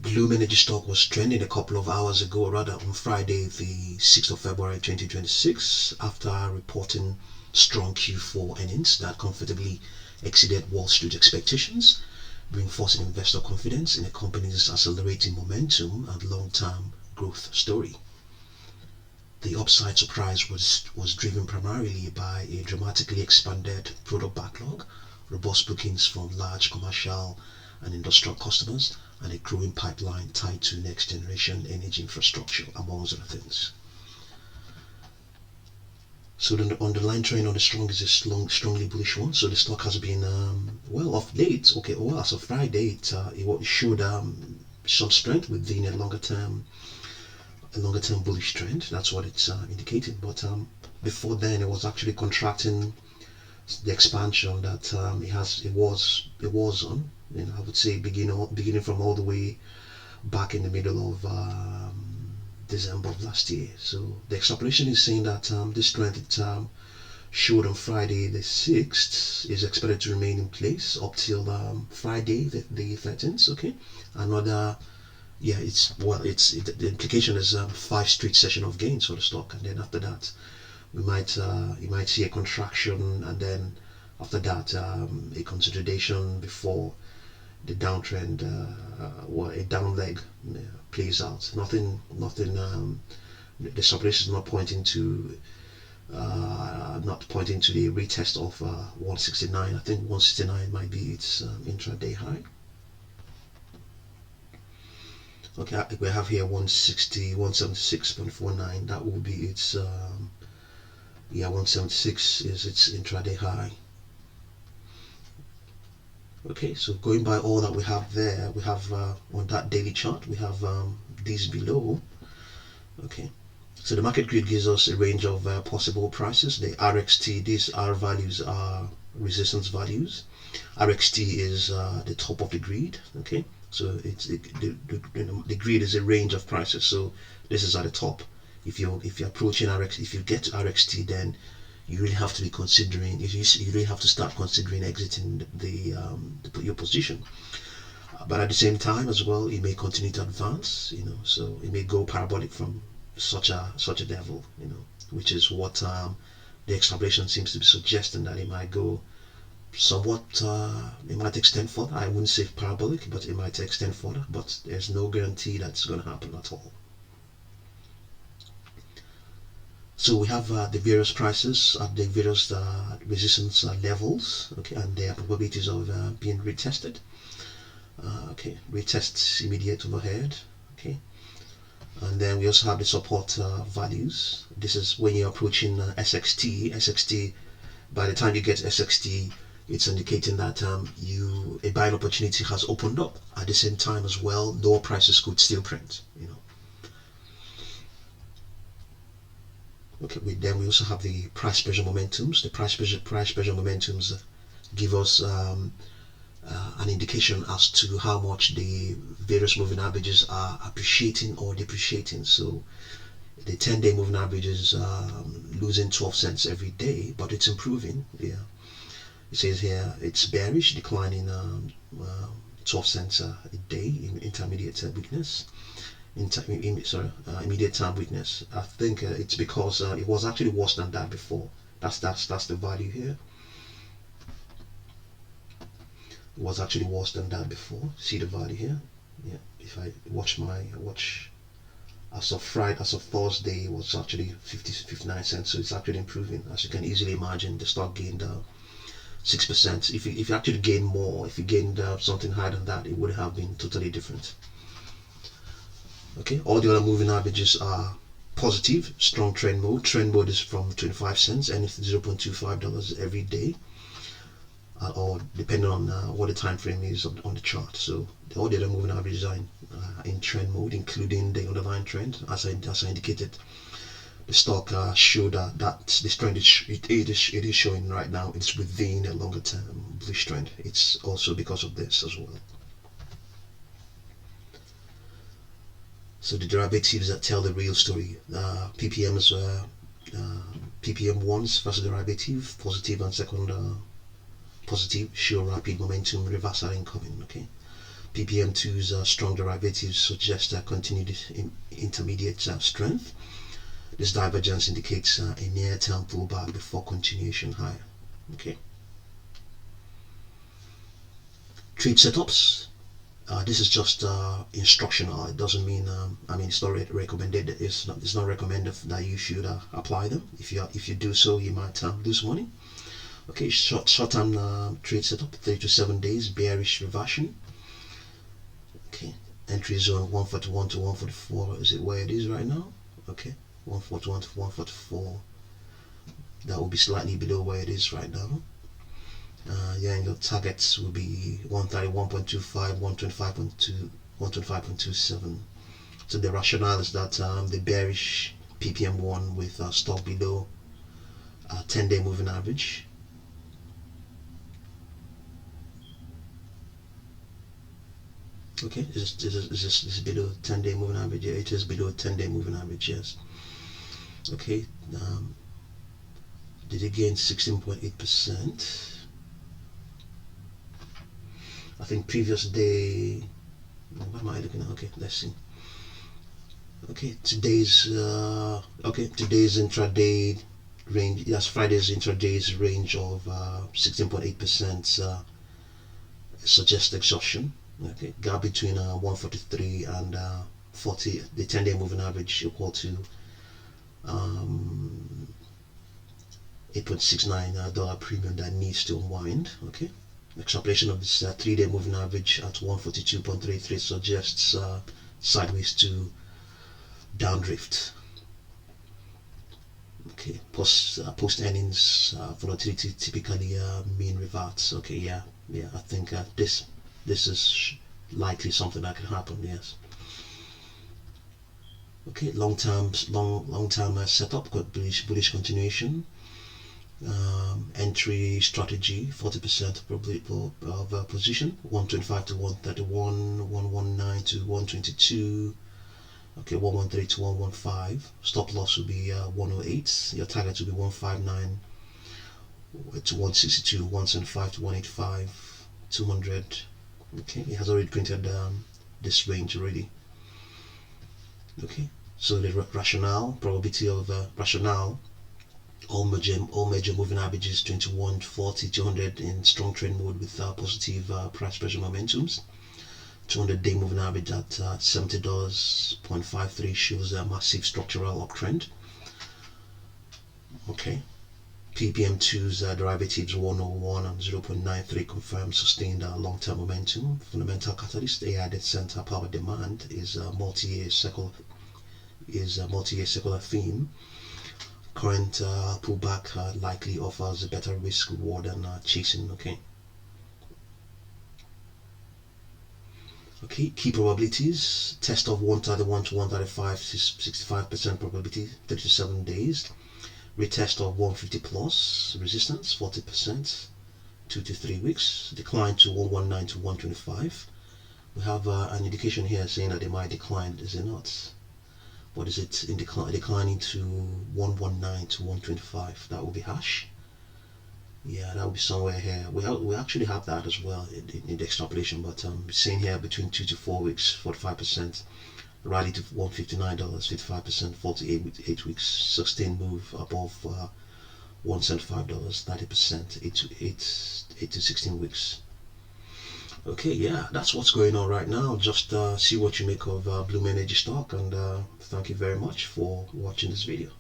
Bloom Energy stock was trending a couple of hours ago, rather on Friday, the 6th of February 2026, after reporting strong Q4 earnings that comfortably exceeded Wall Street expectations, reinforcing investor confidence in the company's accelerating momentum and long-term growth story. The upside surprise was driven primarily by a dramatically expanded product backlog, robust bookings from large commercial and industrial customers, and a growing pipeline tied to next generation energy infrastructure, amongst other things. So the underlying trend on the strong is a strongly bullish one. So the stock has been well off late. Okay, well as of Friday, it showed some strength within a longer term bullish trend. That's what it's indicating. But before then, it was actually contracting the expansion that it was on. I would say beginning from all the way back in the middle of December of last year. So the extrapolation is saying that this trend it showed on Friday the 6th is expected to remain in place up till Friday the 13th. Okay, another the implication is 5 straight session of gains for the stock, and then after that you might see a contraction, and then after that a consolidation before the downtrend a down leg plays out. Nothing. The separation is not pointing to the retest of 169. I think 169 might be its intraday high. Okay, we have here 160, 176.49. That will be its 176 is its intraday high. Okay, so going by all that we have there, we have on that daily chart, we have these below. Okay, so the market grid gives us a range of possible prices. The RXT, these R values are resistance values. RXT is the top of the grid. Okay, so the grid is a range of prices. So this is at the top. If you're approaching if you get to RXT, then you really have to be considering. You really have to start considering exiting your position. But at the same time, as well, it may continue to advance. So it may go parabolic from such a level. Which is what the extrapolation seems to be suggesting, that it might go somewhat. It might extend further. I wouldn't say parabolic, but it might extend further. But there's no guarantee that's going to happen at all. So we have the various prices at the various resistance levels, okay, and their probabilities of being retested. Okay, retests immediate overhead, okay, and then we also have the support values. This is when you're approaching SXT. SXT, by the time you get SXT, it's indicating that a buying opportunity has opened up. At the same time as well, lower prices could still print. Okay, then we also have the price pressure momentums. The price pressure momentums give us an indication as to how much the various moving averages are appreciating or depreciating. So the 10-day moving average is losing 12 cents every day, but it's improving. Yeah, it says here it's bearish, declining 12 cents a day in intermediate weakness. Immediate time weakness. I think it's because it was actually worse than that before. That's the value here. It was actually worse than that before. See the value here? Yeah. If I watch as of Thursday, it was actually 59 cents. So it's actually improving. As you can easily imagine, the stock gained 6%. If you actually gain more, if you gained something higher than that, it would have been totally different. Okay, all the other moving averages are positive. Strong trend mode. Trend mode is from 25 cents and it's $0.25 every day, or depending on what the time frame is on the chart. So all the other moving averages are in trend mode, including the underlying trend. As I indicated, the stock showed that this trend it is showing right now. It's within a longer term bullish trend. It's also because of this as well. So the derivatives that tell the real story. PPMs, PPM ones first derivative, positive and second positive, show rapid momentum reversal incoming. Okay, PPM2's strong derivatives suggest continued intermediate strength. This divergence indicates a near-term pullback before continuation higher. Okay. Trade setups. This is just instructional. It doesn't mean it's not recommended. It's not recommended that you should apply them. If you do so, you might lose money. Okay, short-term trade setup, 3 to 7 days, bearish reversion. Okay, entry zone 141 to 144. Is it where it is right now? Okay, 141 to 144. That will be slightly below where it is right now. Yeah, and your targets will be 131.25, 125.2, 125.27. So the rationale is that the bearish PPM1 with stock below 10-day moving average. Okay, is this below 10-day moving average? Yeah, it is below 10-day moving average, yes. Okay, did it gain 16.8%? I think previous day, what am I looking at? Okay, let's see. Okay, today's intraday range, that's Friday's intraday's range of 16.8% suggests exhaustion. Okay, gap between 143 and 40, the 10-day moving average equal to $8.69 premium that needs to unwind. Okay, extrapolation of this 3-day moving average at 142.33 suggests sideways to downdrift. Okay, post earnings volatility typically mean reverts. Okay, yeah, I think this is likely something that can happen. Yes. Okay, long term setup, got bullish continuation. Entry strategy, 40% probability of position, 125 to 131, 119 to 122. Okay, 113 to 115. Stop loss will be 108. Your target will be 159 to 162, 175 to 185, 200. Okay, it has already printed this range already. Okay, so the rationale, probability of rationale, all major moving averages 21, 40, 200 in strong trend mode with positive price pressure momentums. 200-day moving average at $70.53 shows a massive structural uptrend. Okay, PPM2's derivatives 101 and 0.93 confirm sustained long-term momentum. Fundamental catalyst, AI data center power demand is a multi-year secular theme. Current pullback likely offers a better risk reward than chasing. Okay, key probabilities: test of 131 to 135, 65% probability, 3 to 7 days. Retest of 150 plus resistance, 40%, 2 to 3 weeks. Decline to 119 to 125. We have an indication here saying that they might decline. Is it not? What is it in declining to 119 to 125? That will be hash. Yeah, that will be somewhere here. We actually have that as well in the extrapolation, but saying here between 2 to 4 weeks, 45%. Rally to $159, 55%, 48 weeks. Sustained move above $175, 30%, 8 to 16 weeks. Okay, yeah, that's what's going on right now. Just see what you make of Bloom Energy stock, and thank you very much for watching this video.